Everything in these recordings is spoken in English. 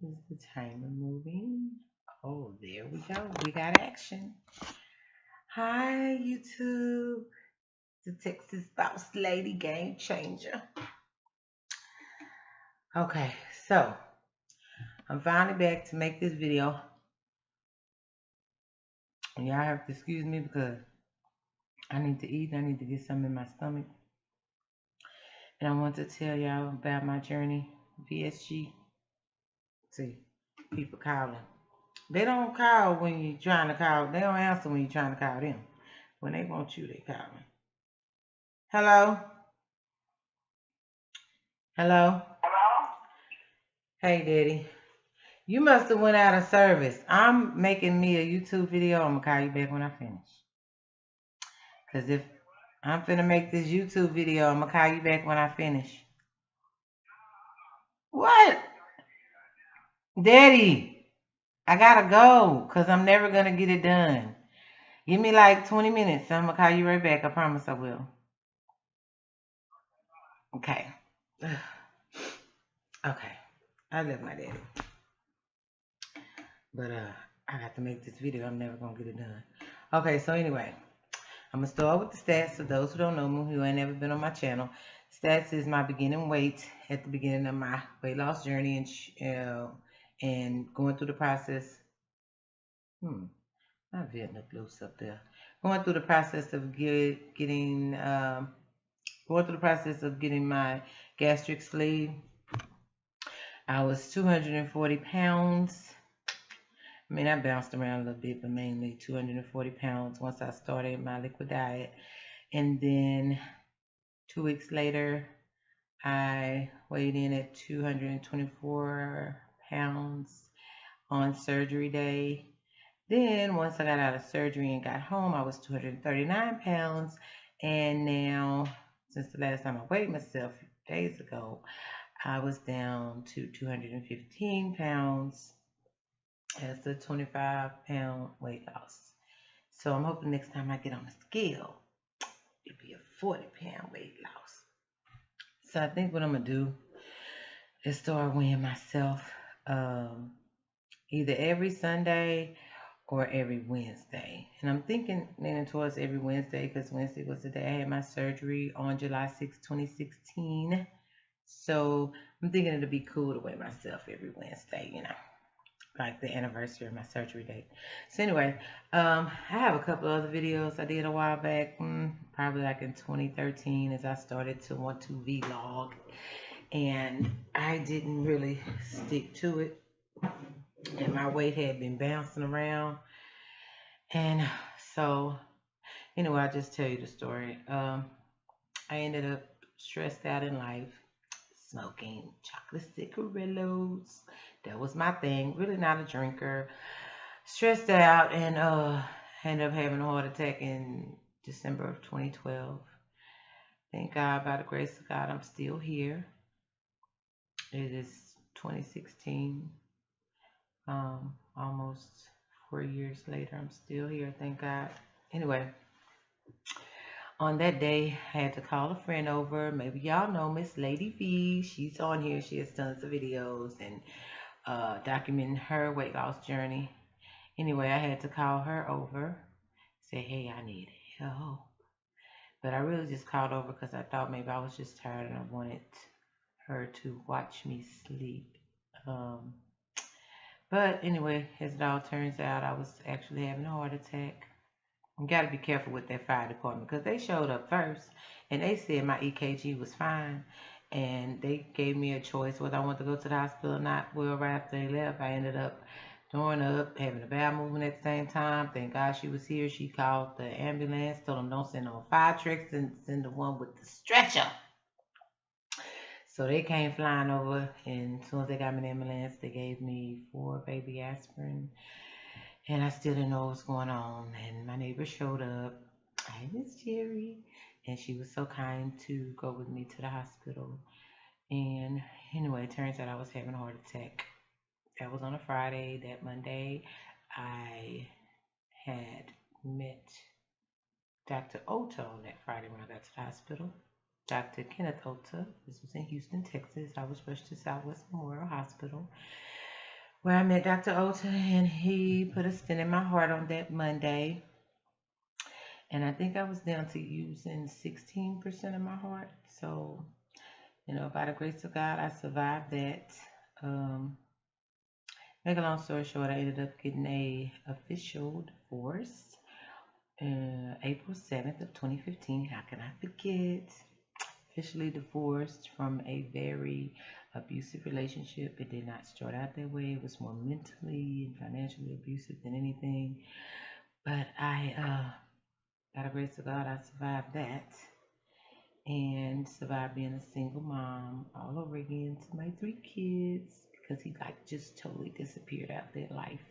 Is the timer moving? Oh, there we go. We got action. Hi, YouTube. The Texas Boss Lady Game Changer. Okay, so I'm finally back to make this video. And y'all have to excuse me because I need to eat. I need to get something in my stomach. And I want to tell y'all about my journey. VSG. See, people calling. They don't call when you're trying to call. They don't answer when you're trying to call them. When they want you, they call me. Hello? Hello? Hey, Daddy. You must have went out of service. I'm making me a YouTube video. I'm going to call you back when I finish. Because if I'm finna make this YouTube video, I'm going to call you back when I finish. What? Daddy, I got to go because I'm never going to get it done. Give me like 20 minutes. I'm going to call you right back. I promise I will. Okay. Okay. I love my daddy. But I have to make this video. I'm never going to get it done. Okay, so anyway. I'm going to start with the stats. For those who don't know me, who ain't never been on my channel, stats is my beginning weight at the beginning of my weight loss journey and going through the process. My vid look loose up there. Going through the process of getting my gastric sleeve. I was 240 pounds. I mean, I bounced around a little bit, but mainly 240 pounds once I started my liquid diet. And then 2 weeks later, I weighed in at 224 pounds on surgery day. Then once I got out of surgery and got home, I was 239 pounds. And now, since the last time I weighed myself a few days ago, I was down to 215 pounds. That's a 25-pound weight loss. So I'm hoping next time I get on the scale, it'll be a 40-pound weight loss. So I think what I'm going to do is start weighing myself either every Sunday or every Wednesday. And I'm leaning towards every Wednesday because Wednesday was the day I had my surgery on July 6, 2016. So I'm thinking it'll be cool to weigh myself every Wednesday, you know, like the anniversary of my surgery date. So anyway, I have a couple other videos I did a while back, probably like in 2013 as I started to want to vlog. And I didn't really stick to it. And my weight had been bouncing around. And so, anyway, I'll just tell you the story. I ended up stressed out in life, smoking chocolate cigarillos. That was my thing. Really not a drinker. Stressed out and ended up having a heart attack in December of 2012. Thank God, by the grace of God, I'm still here. It is 2016. Almost 4 years later, I'm still here, thank God. Anyway, on that day, I had to call a friend over. Maybe y'all know Miss Lady V. She's on here. She has tons of videos and documenting her weight loss journey. Anyway, I had to call her over, say, hey, I need help. But I really just called over because I thought maybe I was just tired and I wanted her to watch me sleep. But anyway, as it all turns out, I was actually having a heart attack. You got to be careful with that fire department because they showed up first and they said my EKG was fine. And they gave me a choice whether I wanted to go to the hospital or not. Well, right after they left, I ended up throwing up, having a bowel movement at the same time. Thank God she was here. She called the ambulance, told them don't send no fire trucks and send the one with the stretcher. So they came flying over, and as soon as they got me in the ambulance, they gave me 4 baby aspirin, and I still didn't know what was going on. And my neighbor showed up. Hi, Miss Jerry, and she was so kind to go with me to the hospital. And anyway, it turns out I was having a heart attack. That was on a Friday. That Monday, I had met Dr. Ota on that Friday when I got to the hospital. Dr. Kenneth Ota. This was in Houston, Texas. I was rushed to Southwest Memorial Hospital. where I met Dr. Ota, and he put a stent in my heart on that Monday. And I think I was down to using 16% of my heart. So, by the grace of God, I survived that. Um, Make a long story short, I ended up getting a official divorce April 7th of 2015. How can I forget? Officially divorced from a very abusive relationship. It did not start out that way. It was more mentally and financially abusive than anything. But by the grace of God, I survived that and survived being a single mom all over again to my 3 kids because he like just totally disappeared out their life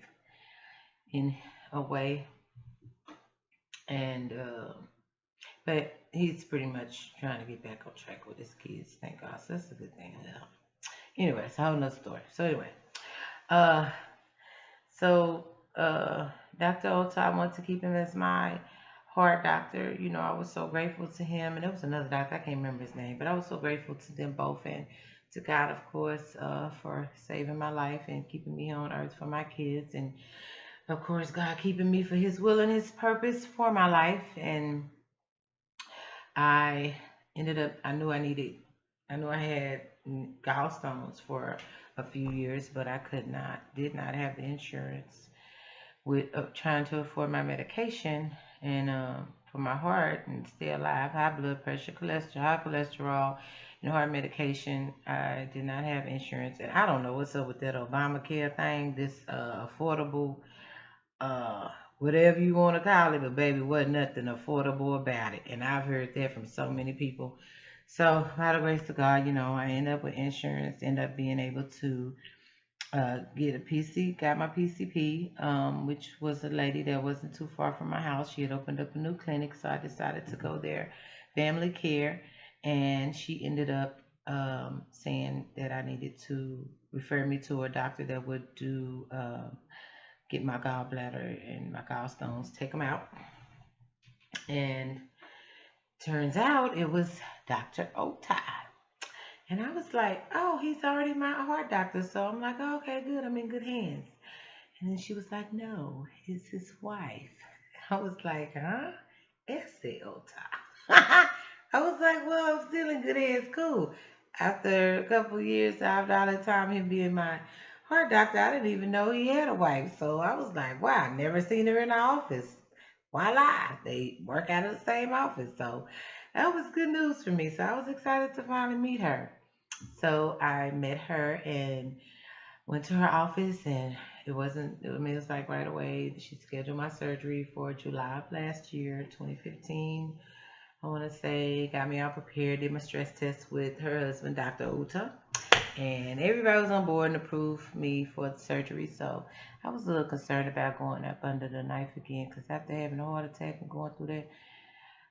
in a way. And but he's pretty much trying to get back on track with his kids, thank God. So that's a good thing. Yeah. Anyway, it's a whole nother story. So anyway, uh, so Dr. Ota, I want to keep him as my heart doctor. I was so grateful to him, and there was another doctor, I can't remember his name, but I was so grateful to them both and to God, of course, for saving my life and keeping me on earth for my kids, and of course, God keeping me for His will and His purpose for my life. And I ended up, I knew I had gallstones for a few years, but I did not have the insurance with trying to afford my medication and for my heart and stay alive, high blood pressure, high cholesterol, and heart medication. I did not have insurance, and I don't know what's up with that Obamacare thing. This affordable uh whatever you want to call it, but baby, wasn't nothing affordable about it. And I've heard that from so many people. So by the grace of God, I end up with insurance, end up being able to get a PC, got my PCP, which was a lady that wasn't too far from my house. She had opened up a new clinic, so I decided to go there, family care, and she ended up saying that I needed to refer me to a doctor that would do get my gallbladder and my gallstones, take them out. And turns out it was Dr. Ota. And I was like, oh, he's already my heart doctor. So I'm like, oh, okay, good. I'm in good hands. And then she was like, no, it's his wife. I was like, huh? Ese Ota. I was like, well, I'm still in good hands. Cool. After a couple years, after all the time him being my heart doctor, I didn't even know he had a wife. So I was like, wow, I never seen her in the office. Voila, they work out of the same office. So that was good news for me. So I was excited to finally meet her. So I met her and went to her office, and it wasn't, I mean, it was like right away. She scheduled my surgery for July of last year, 2015. I want to say, got me all prepared, did my stress test with her husband, Dr. Uta, and everybody was on board and approved me for the surgery. So I was a little concerned about going up under the knife again because after having a heart attack and going through that,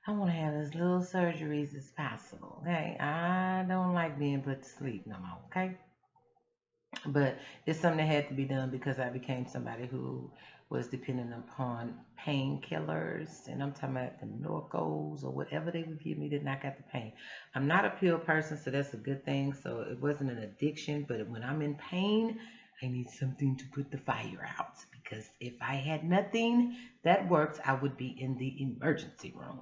I want to have as little surgeries as possible. Okay, I don't like being put to sleep no more. Okay, but it's something that had to be done because I became somebody who was dependent upon painkillers, and I'm talking about the Norcos or whatever they would give me to knock out the pain. I'm not a pill person, so that's a good thing. So it wasn't an addiction, but when I'm in pain, I need something to put the fire out because if I had nothing that worked, I would be in the emergency room.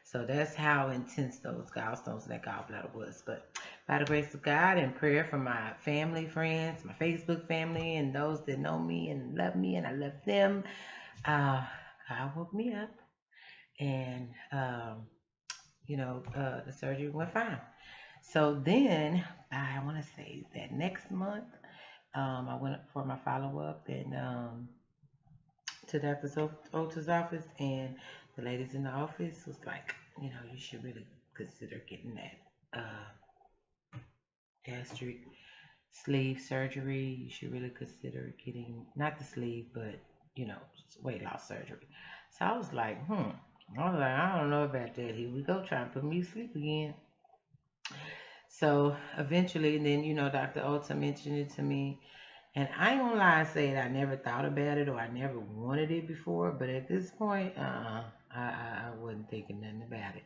So that's how intense those gallstones and that gallbladder was. But by the grace of God and prayer from my family, friends, my Facebook family, and those that know me and love me, and I love them, God woke me up, and the surgery went fine. So then I want to say that next month, I went for my follow up and to Dr. Ota's office, and the ladies in the office was like, you should really consider getting that gastric sleeve surgery. You should really consider getting not the sleeve, but weight loss surgery. So I was like, I was like, I don't know about that. Here we go, trying to put me to sleep again. So eventually, and then Dr. Ota mentioned it to me, and I ain't gonna lie and say that I never thought about it or I never wanted it before. But at this point, I wasn't thinking nothing about it.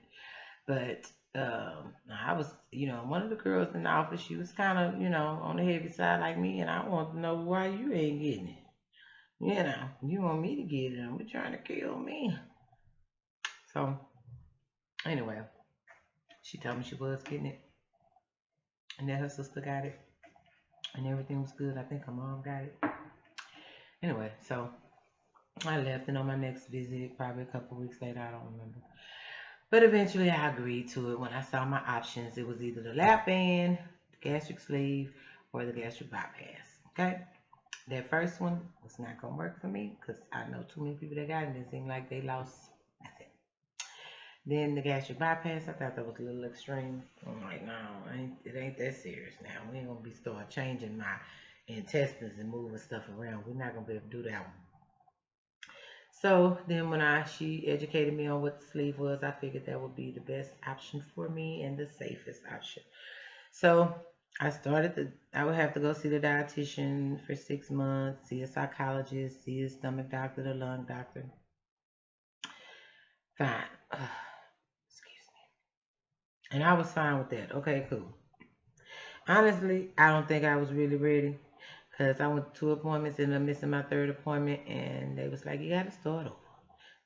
But I was, one of the girls in the office, she was kind of, on the heavy side like me, and I want to know why you ain't getting it. You want me to get it, and we're trying to kill me. So, anyway, she told me she was getting it, and that her sister got it, and everything was good. I think her mom got it. Anyway, so I left, and on my next visit, probably a couple weeks later, I don't remember. But eventually I agreed to it when I saw my options. It was either the lap band, the gastric sleeve, or the gastric bypass. Okay? That first one was not going to work for me because I know too many people that got it and it seemed like they lost nothing. Then the gastric bypass, I thought that was a little extreme. I'm like, no, it ain't that serious now. We ain't going to be start changing my intestines and moving stuff around. We're not going to be able to do that one. So then when she educated me on what the sleeve was, I figured that would be the best option for me and the safest option. So I would have to go see the dietitian for 6 months, see a psychologist, see a stomach doctor, the lung doctor. Fine. Excuse me. And I was fine with that. Okay, cool. Honestly, I don't think I was really ready because I went to 2 appointments and I'm missing my 3rd appointment, and they was like, you got to start over.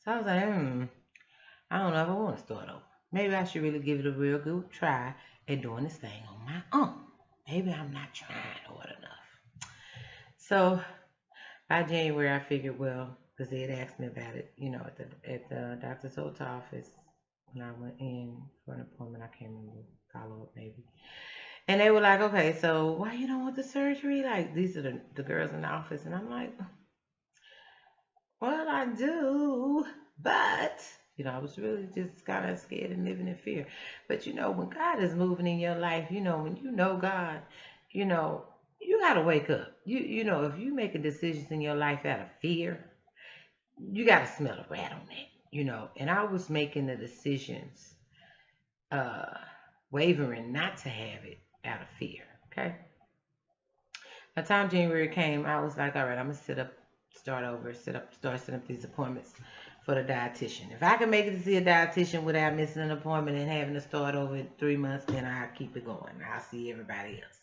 So I was like, I don't know if I want to start over. Maybe I should really give it a real good try at doing this thing on my own. Maybe I'm not trying hard enough. So by January, I figured, well, because they had asked me about it, at the Dr. Tote's office when I went in for an appointment. I can't remember, follow up maybe. And they were like, okay, so why you don't want the surgery? Like, these are the girls in the office. And I'm like, well, I do, but, I was really just kind of scared and living in fear. But, when God is moving in your life, when you know God, you got to wake up. If you making decisions in your life out of fear, you got to smell a rat on that, And I was making the decisions, wavering not to have it out of fear, okay? By the time January came, I was like, all right, I'm going to start setting up these appointments for the dietitian. If I can make it to see a dietitian without missing an appointment and having to start over in 3 months, then I'll keep it going. I'll see everybody else.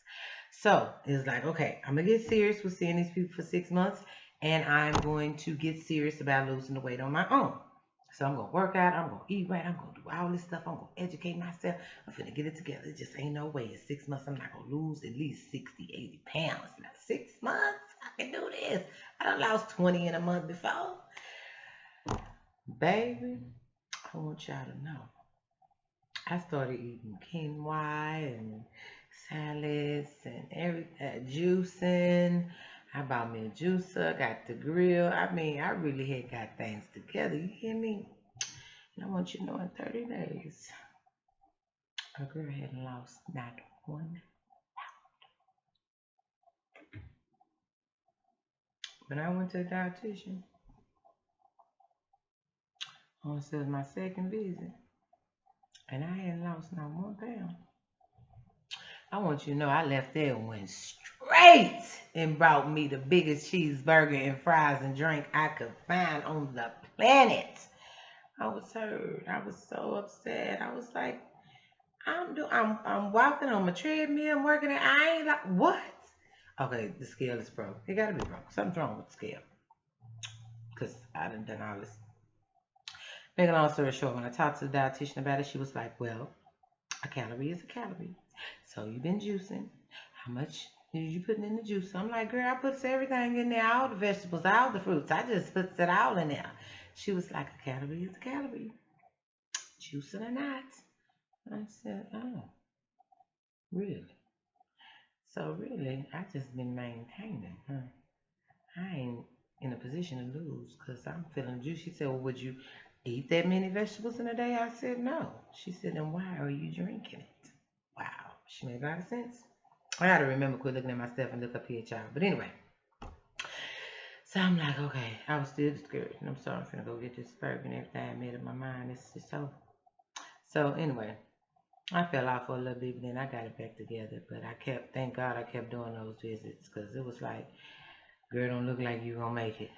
So it's like, okay, I'm going to get serious with seeing these people for 6 months, and I'm going to get serious about losing the weight on my own. So I'm going to work out, I'm going to eat right, I'm going to do all this stuff, I'm going to educate myself, I'm going to get it together. It just ain't no way in 6 months I'm not going to lose at least 60, 80 pounds. Now, 6 months, I can do this. I done lost 20 in a month before. Baby, I want y'all to know. I started eating quinoa and salads and juicing. I bought me a juicer, got the grill. I mean, I really had got things together. You hear me? And I want you to know in 30 days, a girl hadn't lost not 1 pound. When I went to the dietitian, this was my 2nd visit, and I hadn't lost not 1 pound. I want you to know I left there and went straight and brought me the biggest cheeseburger and fries and drink I could find on the planet. I was hurt. I was so upset. I was like, I'm walking on my treadmill, I'm working it. I ain't like, what? Okay, the scale is broke. It gotta be broke. Something's wrong with the scale. Because I done all this. Make a long story short, when I talked to the dietitian about it, she was like, well, a calorie is a calorie. So you've been juicing. How much did you put in the juice? I'm like, girl, I put everything in there, all the vegetables, all the fruits. I just put it all in there. She was like, a calorie is a calorie. Juicing or not. I said, oh, really? So really, I just been maintaining, huh? I ain't in a position to lose because I'm feeling juice. She said, well, would you eat that many vegetables in a day? I said, no. She said, then why are you drinking it? Wow. She made a lot of sense. I got to remember quit looking at my stuff and look up here, child. But anyway. So I'm like, okay. I was still discouraged. And I'm sorry, I'm finna go get this burger and everything I made up my mind. It's just over. So anyway. I fell off for a little bit, but then I got it back together. But thank God I kept doing those visits because it was like, girl, don't look like you gonna make it.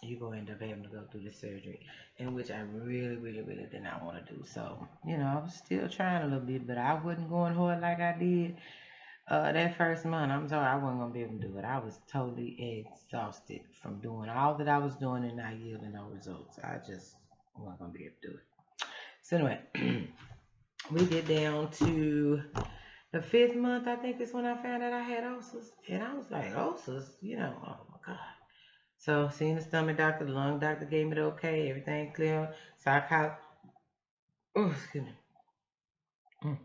you're going to end up having to go through the surgery, in which I really, really, really did not want to do. So, I was still trying a little bit, but I wasn't going hard like I did that first month. I'm sorry, I wasn't going to be able to do it. I was totally exhausted from doing all that I was doing and not yielding no results. I just wasn't going to be able to do it. So, anyway, we get down to the 5th month, I think is when I found out I had ulcers. And I was like, ulcers? Oh my God. So, seeing the stomach doctor, the lung doctor gave me the okay, everything clear. So I called, oh, excuse me. Mm,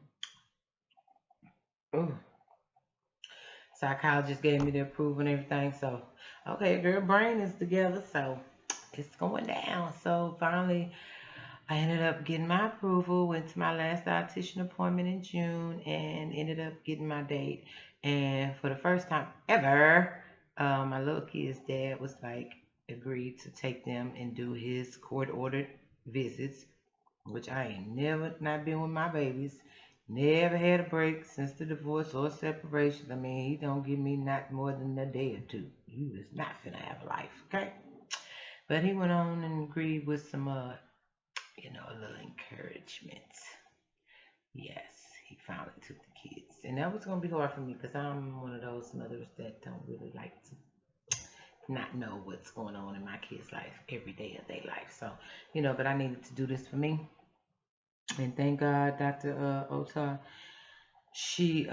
oh. Psychologist gave me the approval and everything. So, okay, girl, brain is together. So, it's going down. So, finally, I ended up getting my approval, went to my last dietitian appointment in June, and ended up getting my date. And for the first time ever, my little kid's dad was like, agreed to take them and do his court ordered visits, which I ain't never not been with my babies. Never had a break since the divorce or separation. I mean, he don't give me not more than a day or two. You is not finna have a life, okay? But he went on and agreed with some, a little encouragement. Yes, he finally took the kids. And that was going to be hard for me because I'm one of those mothers that don't really like to not know what's going on in my kids' life every day of their life. So, but I needed to do this for me. And thank God, Dr. Ota, she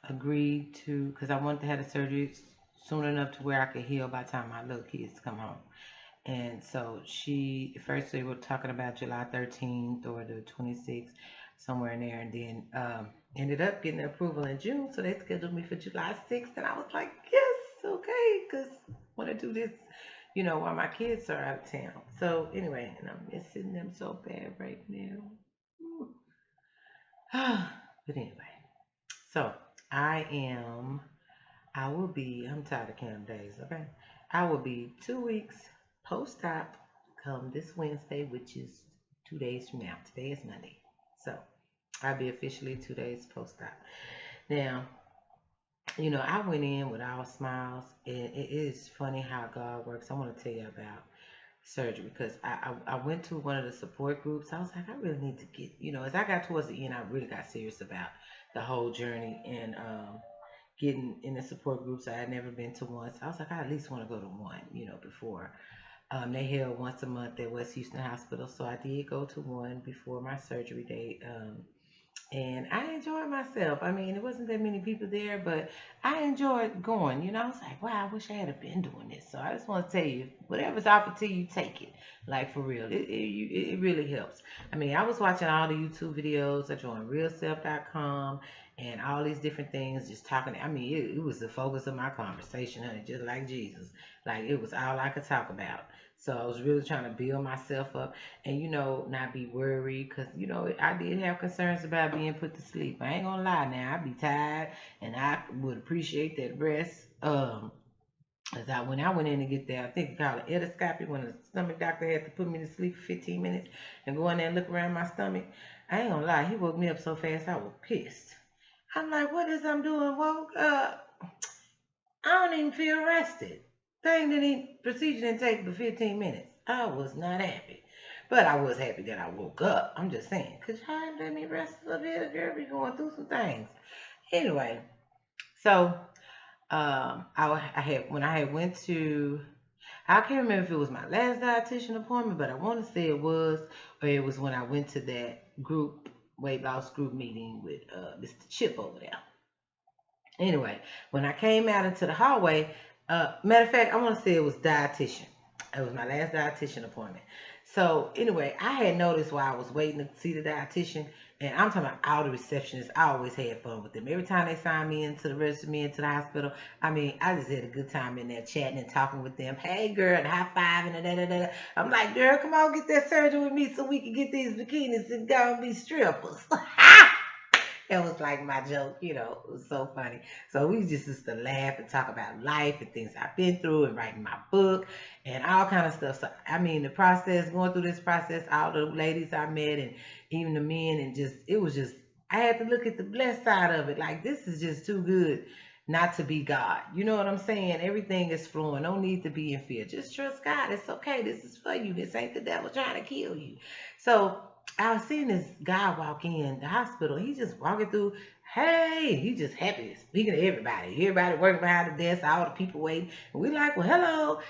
agreed to, because I wanted to have the surgery soon enough to where I could heal by the time my little kids come home. And so first we were talking about July 13th or the 26th, somewhere in there, and then ended up getting the approval in June. So they scheduled me for July 6th, and I was like, yes, okay, because I want to do this, while my kids are out of town. So anyway, and I'm missing them so bad right now. But anyway, so I'm tired of counting days, okay? I will be 2 weeks post-op come this Wednesday, which is 2 days from now. Today is Monday. So I'll be officially 2 days post-op. Now, I went in with all smiles, and it is funny how God works. I want to tell you about surgery because I went to one of the support groups. I was like, I really need to get, as I got towards the end, I really got serious about the whole journey and getting in the support groups. I had never been to one. So I was like, I at least want to go to one, before. They held once a month at West Houston Hospital. So I did go to one before my surgery date. And I enjoyed myself. I mean, it wasn't that many people there, but I enjoyed going. I was like, wow, I wish I had been doing this. So I just want to tell you, whatever's offered to you, take it. Like, for real. It really helps. I mean, I was watching all the YouTube videos. I joined realself.com and all these different things, just talking. I mean, it was the focus of my conversation, honey, just like Jesus. Like, it was all I could talk about. So I was really trying to build myself up and, not be worried because, I did have concerns about being put to sleep. I ain't gonna lie now, I'd be tired and I would appreciate that rest. When I went in to get there, I think they call it endoscopy when the stomach doctor had to put me to sleep for 15 minutes and go in there and look around my stomach. I ain't gonna lie, he woke me up so fast I was pissed. I'm like, what is I'm doing? Woke up. I don't even feel rested. Procedure didn't take but 15 minutes. I was not happy. But I was happy that I woke up. I'm just saying, because y'all let me rest a little bit. Girl, be going through some things. Anyway, so I had went to, I can't remember if it was my last dietitian appointment, but I want to say it was, or it was when I went to that weight loss group meeting with Mr. Chip over there. Anyway, when I came out into the hallway, matter of fact, I want to say it was dietitian. It was my last dietitian appointment. So anyway, I had noticed while I was waiting to see the dietitian, and I'm talking about all the receptionists, I always had fun with them. Every time they signed me into the register me into the hospital, I mean, I just had a good time in there chatting and talking with them. Hey girl, and high five and da. I'm like, girl, come on, get that surgery with me so we can get these bikinis and go and be strippers. That was like my joke, it was so funny. So we just used to laugh and talk about life and things I've been through and writing my book and all kind of stuff. So, I mean, going through this process, all the ladies I met and even the men, and it was just, I had to look at the blessed side of it. Like, this is just too good not to be God. You know what I'm saying? Everything is flowing. No need to be in fear. Just trust God. It's okay. This is for you. This ain't the devil trying to kill you. So I was seeing this guy walk in the hospital. He just walking through. Hey, he just happy speaking to everybody. Everybody working behind the desk, all the people waiting. And we like, well, hello.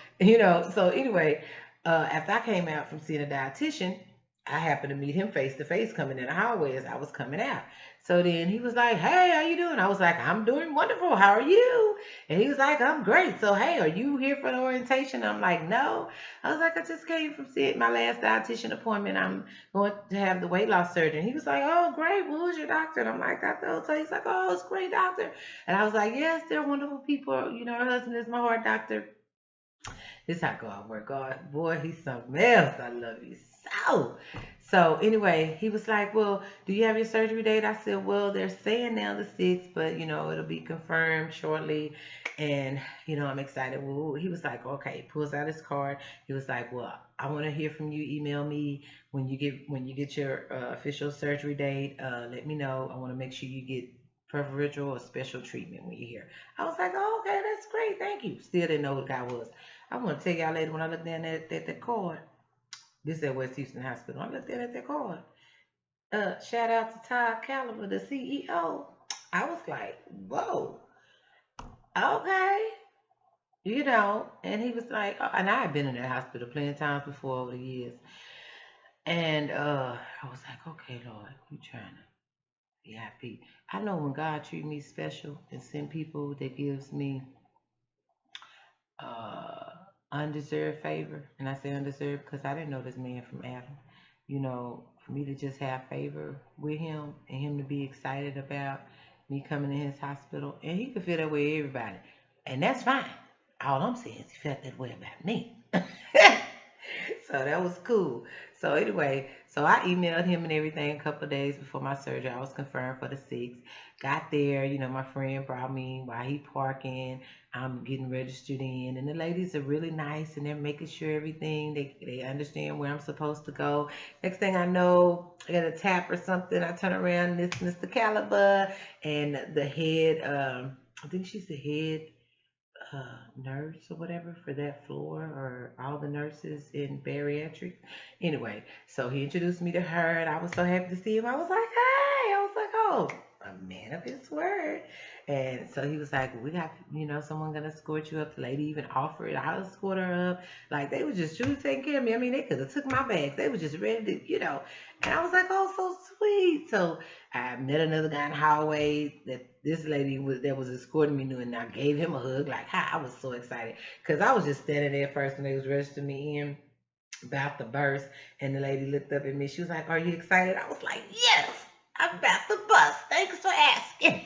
So anyway, after I came out from seeing a dietitian, I happened to meet him face to face coming in the hallway as I was coming out. So then he was like, hey, how you doing? I was like, I'm doing wonderful. How are you? And he was like, I'm great. So, hey, are you here for the orientation? I'm like, no. I was like, I just came from seeing my last dietitian appointment. I'm going to have the weight loss surgery. And he was like, oh, great. Well, who's your doctor? And I'm like, Dr. Oto. He's like, oh, it's a great doctor. And I was like, yes, they're wonderful people. Her husband is my heart doctor. This how God work. God, boy, he's something else. I love you so. So anyway, he was like, well, do you have your surgery date? I said, well, they're saying now the 6th, but it'll be confirmed shortly. And I'm excited. Well, he was like, okay, pulls out his card. He was like, well, I want to hear from you. Email me when you get your official surgery date. Let me know. I want to make sure you get preferential or special treatment when you're here. I was like, oh, okay, that's great. Thank you. Still didn't know who the guy was. I want to tell y'all later when I looked down at the card. This is at West Houston Hospital. I looked down at that card. Shout out to Todd Caliber, the CEO. I was like, whoa, okay. And he was like, and I had been in that hospital plenty of times before over the years. And I was like, okay, Lord, you trying to be happy. I know when God treat me special and send people that gives me uh, undeserved favor, and I say undeserved because I didn't know this man from Adam. For me to just have favor with him and him to be excited about me coming in his hospital, and he could feel that way with everybody, and that's fine. All I'm saying is he felt that way about me. So that was cool. So anyway, so I emailed him and everything a couple of days before my surgery. I was confirmed for the 6th. Got there, my friend brought me while he parking. I'm getting registered in, and the ladies are really nice, and they're making sure everything they understand where I'm supposed to go. Next thing I know, I got a tap or something. I turn around, and it's Mr. Caliber and the head. I think she's the head nurse or whatever for that floor, or all the nurses in bariatrics. Anyway, so he introduced me to her, and I was so happy to see him. I was like, hey, I was like, oh, a man of his word. And so he was like, well, we got, someone gonna escort you up. The lady even offered, I'll escort her up. Like, they were just truly taking care of me. I mean, they could have took my bags. They were just ready to. And I was like, oh, so sweet. So I met another guy in the hallway that this lady that was escorting me knew, and I gave him a hug. Like, hi, I was so excited because I was just standing there first when they was registering me in about to burst, and the lady looked up at me. She was like, are you excited? I was like, yes, I'm about to bust. Thanks for asking.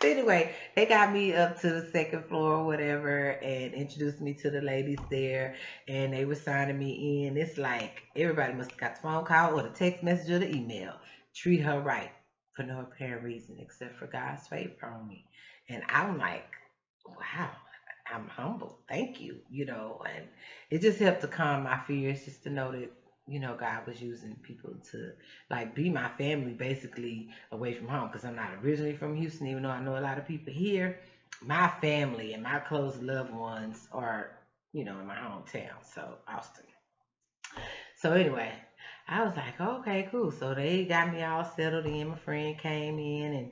So anyway, they got me up to the 2nd floor or whatever and introduced me to the ladies there, and they were signing me in. It's like everybody must have got the phone call or the text message or the email. Treat her right for no apparent reason except for God's favor on me. And I'm like, wow, I'm humble. Thank you, and it just helped to calm my fears just to know that, God was using people to like be my family basically away from home, because I'm not originally from Houston, even though I know a lot of people here. My family and my close loved ones are, in my hometown, so Austin. So anyway, I was like, okay, cool. So they got me all settled in. My friend came in, and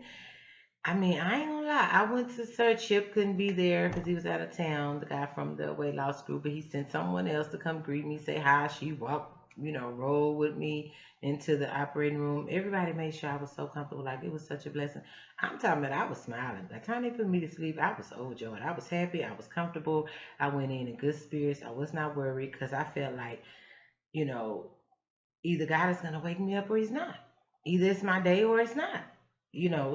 I mean, I ain't gonna lie. I went to Sir Chip, couldn't be there because he was out of town, the guy from the weight loss group, but he sent someone else to come greet me, say hi. She walked, rolled with me into the operating room. Everybody made sure I was so comfortable. Like, it was such a blessing. I'm talking about I was smiling. By the time they put me to sleep, I was overjoyed. I was happy. I was comfortable. I went in good spirits. I was not worried because I felt like, you know, either God is going to wake me up or he's not. Either it's my day or it's not.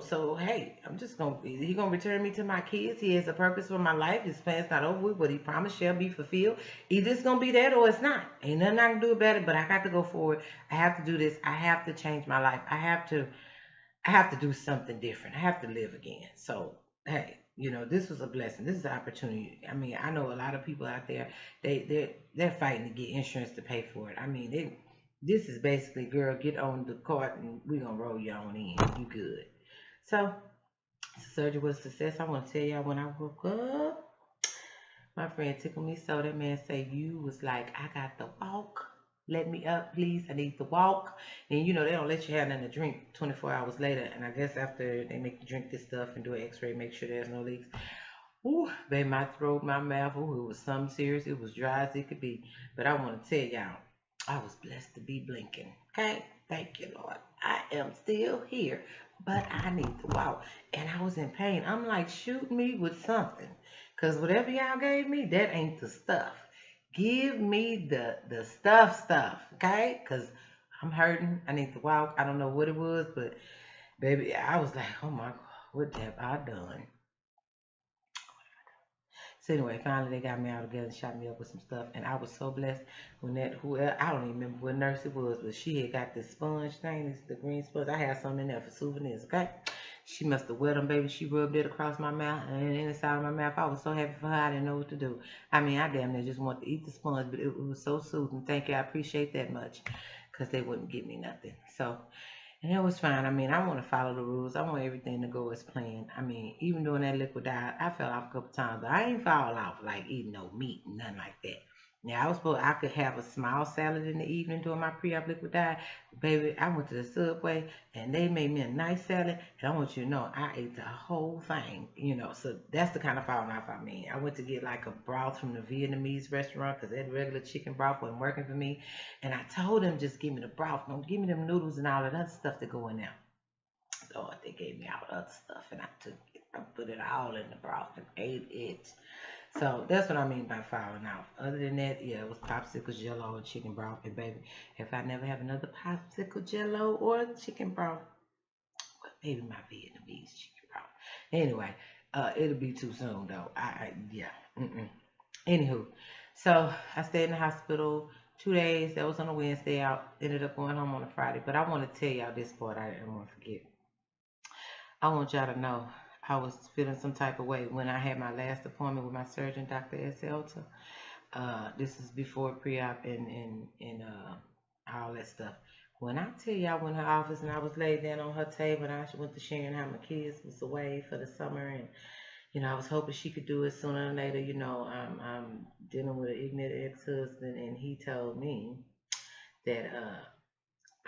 So hey, I'm just gonna he gonna return me to my kids. He has a purpose for my life. His plan's not over with. What he promised shall be fulfilled. Either it's gonna be that or it's not. Ain't nothing I can do about it, but I got to go forward. I have to do this. I have to change my life. I have to do something different. I have to live again. So hey, this was a blessing. This is an opportunity. I mean, I know a lot of people out there, they're fighting to get insurance to pay for it. I mean, this is basically, girl, get on the cart and we're gonna roll you on in. You good. So Surgery was a success. I want to tell y'all when I woke up, my friend tickled me so. That man say you was like, I got to walk. Let me up, please. I need to walk. And you know they don't let you have nothing to drink 24 hours later. And I guess after they make you drink this stuff and do an X-ray, make sure there's no leaks. Ooh, baby, my throat, my mouth, ooh, it was something serious. It was dry as it could be. But I want to tell y'all, I was blessed to be blinking. Okay? Thank you, Lord. I am still here, but I need to walk. And I was in pain. I'm like, shoot me with something. Because whatever y'all gave me, that ain't the stuff. Give me the stuff, okay? Because I'm hurting. I need to walk. I don't know what it was, but baby, I was like, oh my God, what have I done? So anyway, finally they got me out together and shot me up with some stuff, and I was so blessed when that whoever I don't even remember what nurse it was, but she had got this sponge thing, this the green sponge. I had some in there for souvenirs. Okay, she must have wet them, baby. She rubbed it across my mouth and inside of my mouth. I was so happy for her. I didn't know what to do. I mean, I damn near just wanted to eat the sponge, but it was so soothing. Thank you, I appreciate that much, cause they wouldn't give me nothing. So. And it was fine. I mean, I want to follow the rules. I want everything to go as planned. I mean, even doing that liquid diet, I fell off a couple times, but I ain't fall off like eating no meat and nothing like that. Now, I could have a small salad in the evening during my pre-op liquid diet. Baby, I went to the Subway and they made me a nice salad. And I want you to know, I ate the whole thing, you know. So that's the kind of falling off I mean. I went to get like a broth from the Vietnamese restaurant because that regular chicken broth wasn't working for me. And I told them, just give me the broth. Don't give me them noodles and all that other stuff that go in there. Lord, they gave me all the other stuff and I took it. I put it all in the broth and ate it. So that's what I mean by falling off. Other than that, yeah, it was popsicle jello and chicken broth. And baby, if I never have another popsicle jello or chicken broth, well, maybe my Vietnamese chicken broth. Anyway, it'll be too soon though. Yeah. Mm-mm. Anywho, so I stayed in the hospital 2 days. That was on a Wednesday. I ended up going home on a Friday. But I want to tell y'all this part. I didn't want to forget. I want y'all to know I was feeling some type of way when I had my last appointment with my surgeon, Dr. S. Elta. This is before pre-op and all that stuff. When I tell you I went to her office and I was laid down on her table and I went to sharing how my kids was away for the summer and I was hoping she could do it sooner or later. I'm dealing with an ignorant ex-husband and he told me that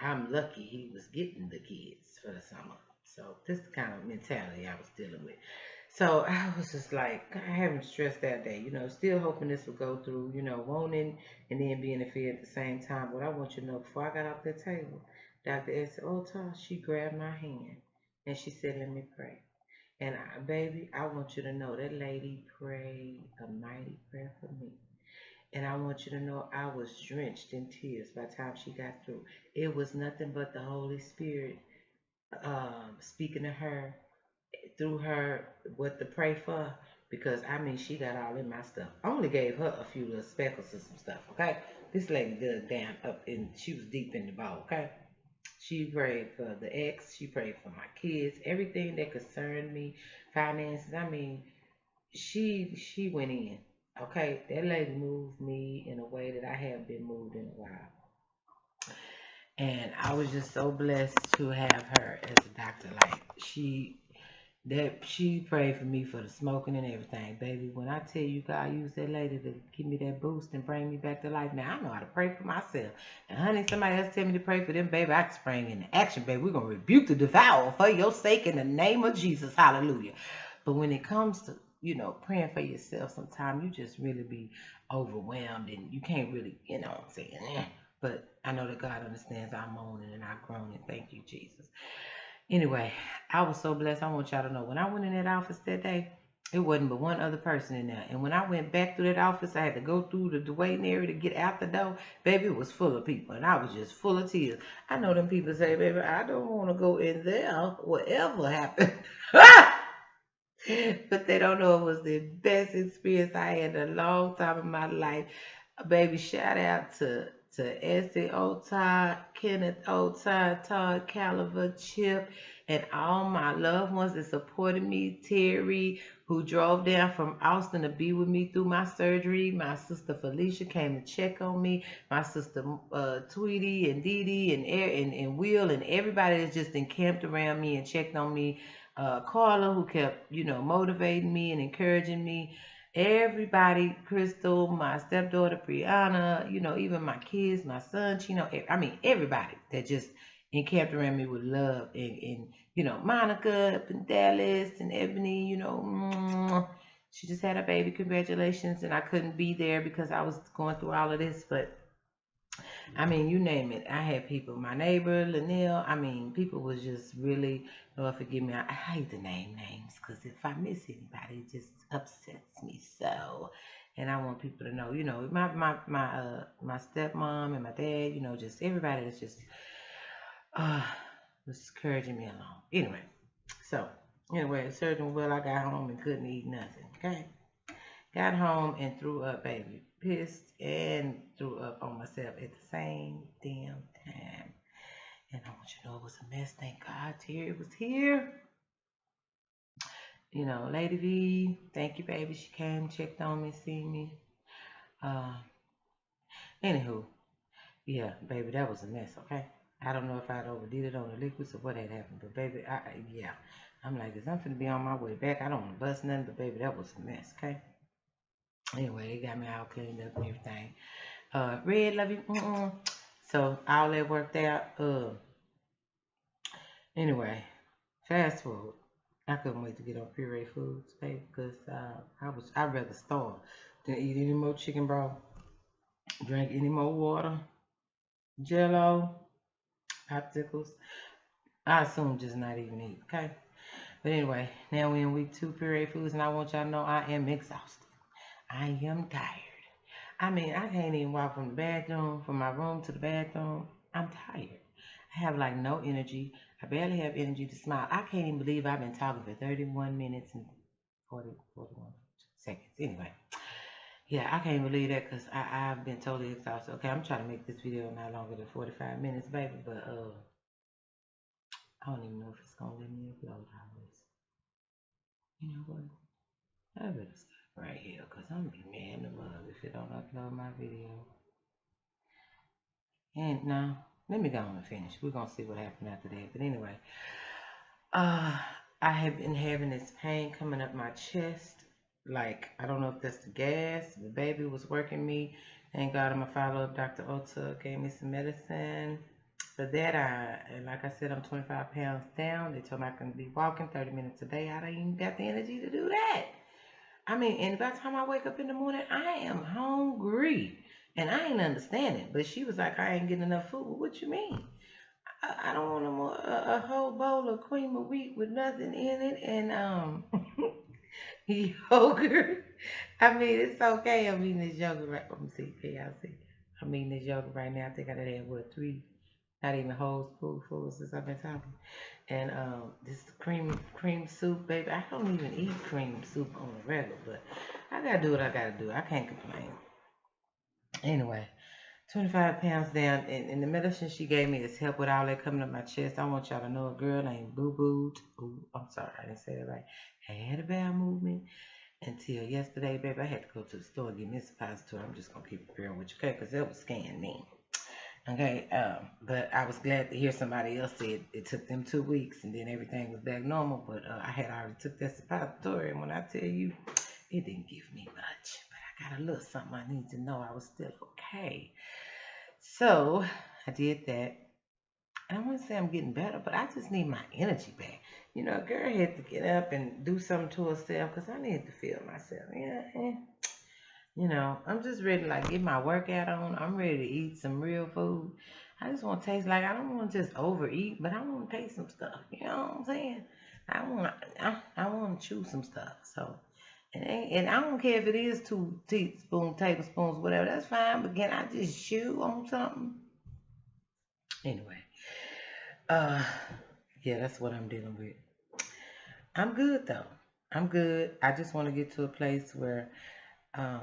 I'm lucky he was getting the kids for the summer. So this is the kind of mentality I was dealing with. So I was just like having stress that day, still hoping this would go through, wanting and then being a fear at the same time. But I want you to know before I got off that table, Dr. S said, "Oh, Tom," she grabbed my hand and she said, "Let me pray." And baby, I want you to know that lady prayed a mighty prayer for me. And I want you to know I was drenched in tears by the time she got through. It was nothing but the Holy Spirit speaking to her through her what to pray for. Because I mean, she got all in my stuff. I only gave her a few little speckles of some stuff. Okay, this lady dug down up and she was deep in the ball. Okay, she prayed for the ex. She prayed for my kids. Everything that concerned me, finances. I mean, she went in. Okay, that lady moved me in a way that I haven't been moved in a while. And I was just so blessed to have her as a doctor. Like she prayed for me for the smoking and everything, baby. When I tell you God used that lady to give me that boost and bring me back to life, now I know how to pray for myself. And honey, somebody else tell me to pray for them, baby, I can spring into action, baby. We're gonna rebuke the devourer for your sake in the name of Jesus. Hallelujah. But when it comes to praying for yourself, sometimes you just really be overwhelmed and you can't really, what I'm saying. But I know that God understands our moaning and our groaning. Thank you, Jesus. Anyway, I was so blessed. I want y'all to know when I went in that office that day, it wasn't but one other person in there. And when I went back through that office, I had to go through the waiting area to get out the door. Baby, it was full of people, and I was just full of tears. I know them people say, "Baby, I don't want to go in there. Whatever happened." But they don't know it was the best experience I had in a long time in my life. Baby, shout out to Essie Otard, Kenneth Otard, Todd Caliver, Chip, and all my loved ones that supported me. Terry, who drove down from Austin to be with me through my surgery. My sister Felicia came to check on me. My sister Tweety and Dee Dee and Will and everybody that's just encamped around me and checked on me Carla, who kept, motivating me and encouraging me. Everybody, Crystal, my stepdaughter, Brianna, even my kids, my son, I mean, everybody that just encamped around me with love. And Monica up in Dallas and Ebony, she just had a baby. Congratulations. And I couldn't be there because I was going through all of this, but I mean, you name it. I had people, my neighbor, Linnell. I mean, people was just really, Lord forgive me. I hate to name names because if I miss anybody, it just upsets me so. And I want people to know, my stepmom and my dad, just everybody that's just uh was encouraging me along. Anyway, surgeon well, I got home and couldn't eat nothing. Okay. Got home and threw up, baby. Pissed and threw up on myself at the same damn time. And I want you to know it was a mess. Thank God Terry was here. Lady V, thank you, baby. She came, checked on me, seen me. Uh, Anywho, yeah, baby, that was a mess, okay? I don't know if I'd overdid it on the liquids or what had happened, but baby, yeah. I'm like, I'm finna be on my way back. I don't want to bust nothing, but baby, that was a mess, okay? Anyway, they got me all cleaned up and everything. Red, love you. So all that worked out. Anyway, fast forward. I couldn't wait to get on pureed foods, baby, because I'd rather starve than eat any more chicken broth, drink any more water, Jello, popsicles. I assume just not even eat, okay? But anyway, now we're in week 2 pureed foods, and I want y'all to know I am exhausted. I am tired. I mean, I can't even walk from my room to the bathroom. I'm tired. I have like no energy. I barely have energy to smile. I can't even believe I've been talking for 31 minutes and 41 seconds. Anyway, yeah, I can't believe that because I've been totally exhausted. Okay, I'm trying to make this video not longer than 45 minutes, baby, but I don't even know if it's going to let me upload all this. You know what? I better stop right here because I'm going to be mad in the mug if it don't upload my video. And now, let me go on and finish. We're going to see what happened after that. But anyway, I have been having this pain coming up my chest. Like, I don't know if that's the gas. The baby was working me. Thank God I'm a follow-up. Dr. Ota gave me some medicine. For that, and like I said, I'm 25 pounds down. They told me I can be walking 30 minutes a day. I don't even got the energy to do that. I mean, and by the time I wake up in the morning, I am hungry. And I ain't understanding. But she was like, I ain't getting enough food. What you mean? I don't want no more, a whole bowl of cream of wheat with nothing in it and yogurt. I mean, it's okay. I'm eating this yogurt right. Let me see. Can y'all see? I'm eating this yogurt right now. I think I done had, what, 3, not even whole spoonfuls since I've been talking. And this cream soup, baby. I don't even eat cream soup on the regular, but I gotta do what I gotta do. I can't complain. Anyway, 25 pounds down, and the medicine she gave me is help with all that coming up my chest. I want y'all to know a girl named Boo Boo. Ooh, I'm sorry, I didn't say that right. Had a bowel movement until yesterday, baby. I had to go to the store and get me a suppository. I'm just gonna keep it real with you, okay? Because it was scaring me. Okay, but I was glad to hear somebody else say it took them 2 weeks and then everything was back normal. But I had already took that suppository, and when I tell you, it didn't give me much. But I got a little something I need to know I was still okay. So I did that. I don't want to say I'm getting better, but I just need my energy back. A girl had to get up and do something to herself because I need to feel myself. I'm just ready to like get my workout on. I'm ready to eat some real food. I just want to taste like I don't want to just overeat, but I want to taste some stuff. You know what I'm saying? I want to chew some stuff. So, and I don't care if it is 2 tablespoons, whatever. That's fine. But can I just chew on something? Anyway, yeah, that's what I'm dealing with. I'm good though. I'm good. I just want to get to a place where, um,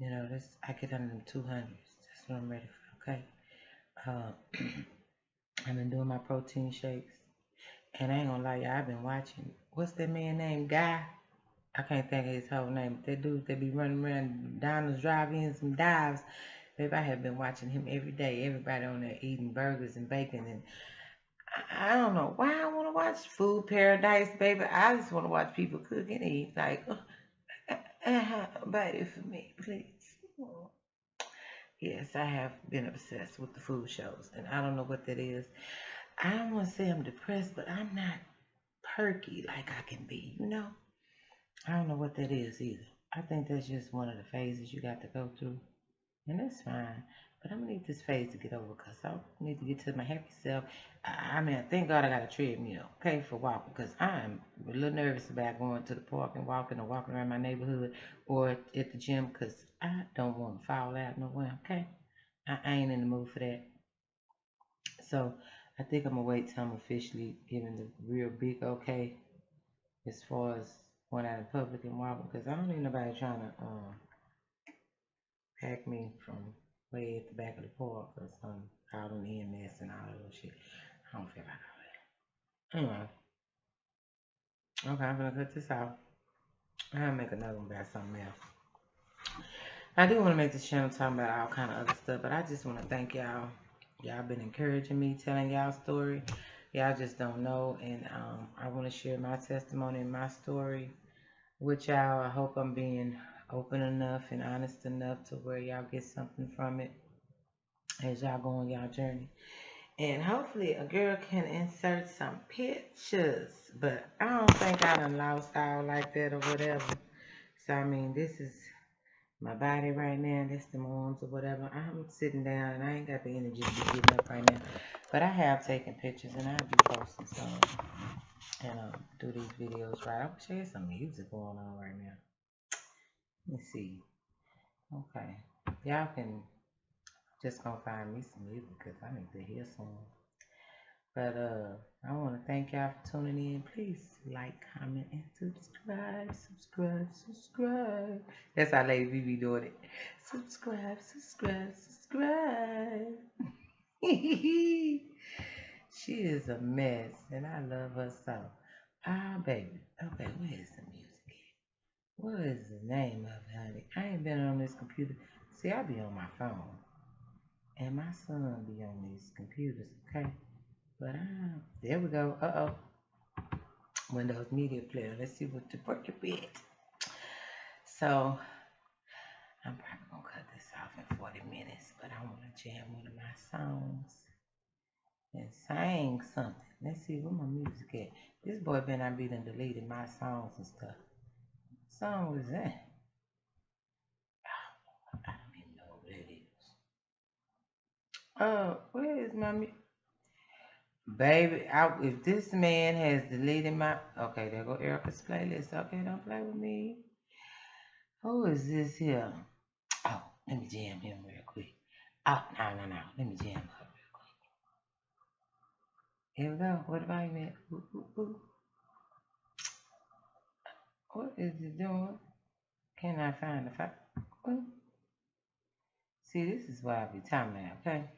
I get under them 200s. That's what I'm ready for. Okay. I've been doing my protein shakes, and I ain't gonna lie, y'all. I've been watching. What's that man named Guy? I can't think of his whole name. That dude that be running around diners, drive-ins, and dives. Baby, I have been watching him every day. Everybody on there eating burgers and bacon, and I don't know why I want to watch Food Paradise, baby. I just want to watch people cook and eat. Like, bite it for me, please. Yes, I have been obsessed with the food shows, and I don't know what that is. I don't want to say I'm depressed, but I'm not perky like I can be, you know? I don't know what that is either. I think that's just one of the phases you got to go through, and that's fine. But I'm gonna need this phase to get over because I need to get to my happy self. I mean, thank God I got a treadmill, okay, for walking because I'm a little nervous about going to the park and walking or walking around my neighborhood or at the gym because I don't want to fall out nowhere, okay? I ain't in the mood for that. So I think I'm gonna wait till I'm officially given the real big okay as far as going out in public and walking because I don't need nobody trying to pack me from way at the back of the park or something, calling EMS and all that little shit. I don't feel like all that. Anyway, okay, I'm gonna cut this out. I'll make another one about something else. I do want to make this channel talking about all kind of other stuff, but I just want to thank y'all. Y'all been encouraging me, telling y'all story. Y'all just don't know, and I want to share my testimony and my story with y'all. I hope I'm being open enough and honest enough to where y'all get something from it as y'all go on y'all journey. And hopefully a girl can insert some pictures. But I don't think I done lost all like that or whatever. So I mean, this is my body right now. That's the arms or whatever. I'm sitting down and I ain't got the energy to be getting up right now. But I have taken pictures and I'll be posting some and do these videos right. I wish I had some music going on right now. Let me see. Okay. Y'all can just gonna find me some music because I need to hear some. But I want to thank y'all for tuning in. Please like, comment, and subscribe. Subscribe, subscribe. That's how Lady B be doing it. Subscribe, subscribe, subscribe. She is a mess, and I love her so. Ah, baby. Okay, where's the music at? What is the name of it, honey? I ain't been on this computer. See, I be on my phone, and my son be on these computers, okay? But there we go. Windows Media Player. Let's see what the work it with. So I'm probably gonna cut this off in 40 minutes, but I want to jam one of my songs and sing something. Let's see where my music at. This boy been I be done deleted my songs and stuff. What song was that? Oh, I don't even know what it is. Where is my music? Baby, if this man has deleted my... Okay, there go Erica's playlist. Okay, don't play with me. Who is this here? Oh, let me jam him real quick. Oh, no. Let me jam her real quick. Here we go. What about him at? Ooh, ooh, ooh. What is it doing? Can I find the file? See, this is why I be talking about, okay?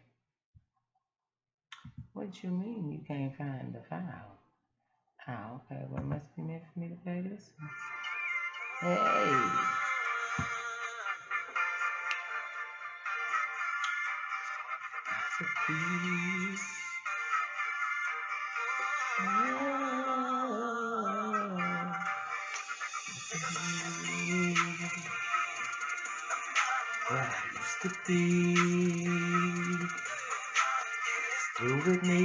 What you mean you can't find the file? Oh, okay. Well, it must be meant for me to play this one. Hey. Please. What I used to be. Through with me.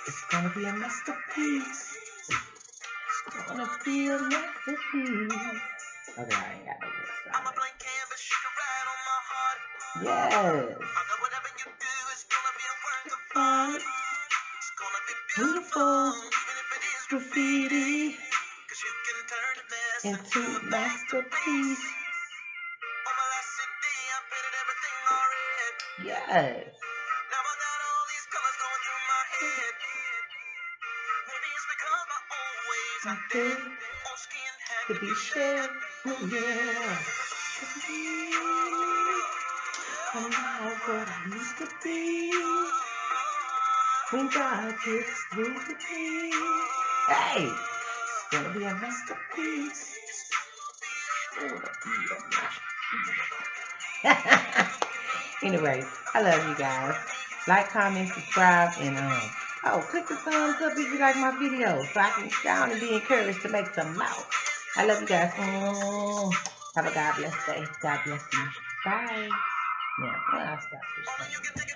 It's gonna be a masterpiece. It's gonna be a masterpiece. Okay, I ain't got no more style. I'm a blank canvas, you can write on my heart. Yes. I know whatever you do is gonna be a work of art. It's gonna be beautiful, even if it is graffiti. Cause you can turn a mess into a masterpiece. On my last CD, I painted everything all red. Yes. Now I got all these colors going through my head. Maybe it's because my old ways I did. On skin had to be shed. Oh yeah. I'm not what I used to be. When God gets through with me. Hey! It's gonna be a masterpiece. It's gonna be a masterpiece. Anyway, I love you guys. Like, comment, subscribe, and oh, click the thumbs up if you like my video, so I can sound and be encouraged to make some more. I love you guys. Have a God bless day. God bless you. Bye. Now, I'll stop this thing.